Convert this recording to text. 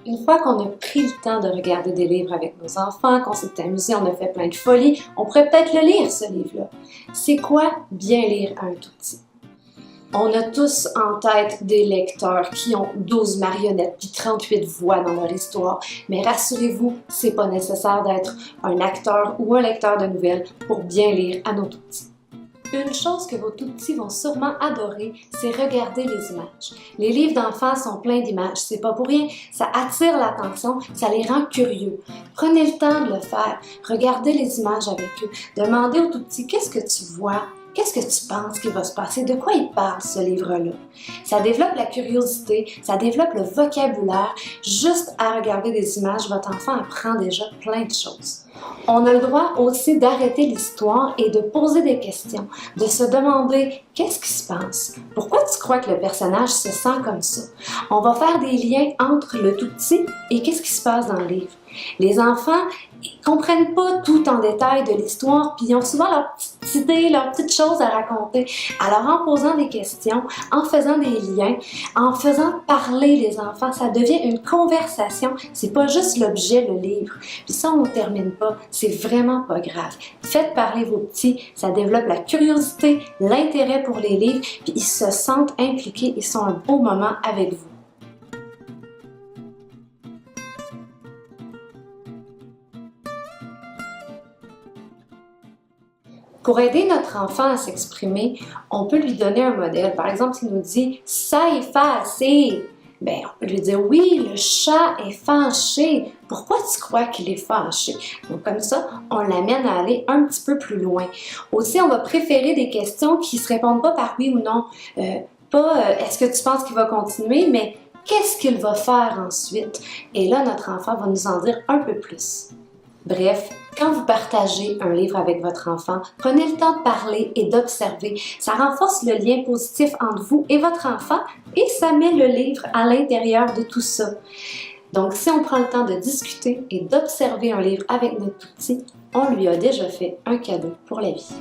Une fois qu'on a pris le temps de regarder des livres avec nos enfants, qu'on s'est amusé, on a fait plein de folies, on pourrait peut-être le lire, ce livre-là. C'est quoi bien lire à un tout petit? On a tous en tête des lecteurs qui ont 12 marionnettes puis 38 voix dans leur histoire, mais rassurez-vous, c'est pas nécessaire d'être un acteur ou un lecteur de nouvelles pour bien lire à nos tout petits. Une chose que vos tout-petits vont sûrement adorer, c'est regarder les images. Les livres d'enfants sont pleins d'images, c'est pas pour rien, ça attire l'attention, ça les rend curieux. Prenez le temps de le faire, regardez les images avec eux, demandez aux tout-petits « Qu'est-ce que tu vois? Qu'est-ce que tu penses qu'il va se passer? De quoi il parle, ce livre-là? » Ça développe la curiosité, ça développe le vocabulaire. Juste à regarder des images, votre enfant apprend déjà plein de choses. On a le droit aussi d'arrêter l'histoire et de poser des questions, de se demander qu'est-ce qui se passe? Pourquoi tu crois que le personnage se sent comme ça? On va faire des liens entre le tout petit et qu'est-ce qui se passe dans le livre. Les enfants ne comprennent pas tout en détail de l'histoire, puis ils ont souvent leurs petites idées, leurs petites choses à raconter. Alors en posant des questions, en faisant des liens, en faisant parler les enfants, ça devient une conversation. C'est pas juste l'objet, le livre. Puis ça, on ne termine pas. C'est vraiment pas grave. Faites parler vos petits, ça développe la curiosité, l'intérêt pour les livres, puis ils se sentent impliqués, ils sont un beau moment avec vous. Pour aider notre enfant à s'exprimer, on peut lui donner un modèle. Par exemple, s'il nous dit « ça est fâché », bien, on peut lui dire « oui, le chat est fâché. Pourquoi tu crois qu'il est fâché? » Donc comme ça, on l'amène à aller un petit peu plus loin. Aussi, on va préférer des questions qui ne se répondent pas par oui ou non. Est-ce que tu penses qu'il va continuer, mais qu'est-ce qu'il va faire ensuite? Et là, notre enfant va nous en dire un peu plus. Bref, quand vous partagez un livre avec votre enfant, prenez le temps de parler et d'observer. Ça renforce le lien positif entre vous et votre enfant et ça met le livre à l'intérieur de tout ça. Donc, si on prend le temps de discuter et d'observer un livre avec notre tout petit, on lui a déjà fait un cadeau pour la vie.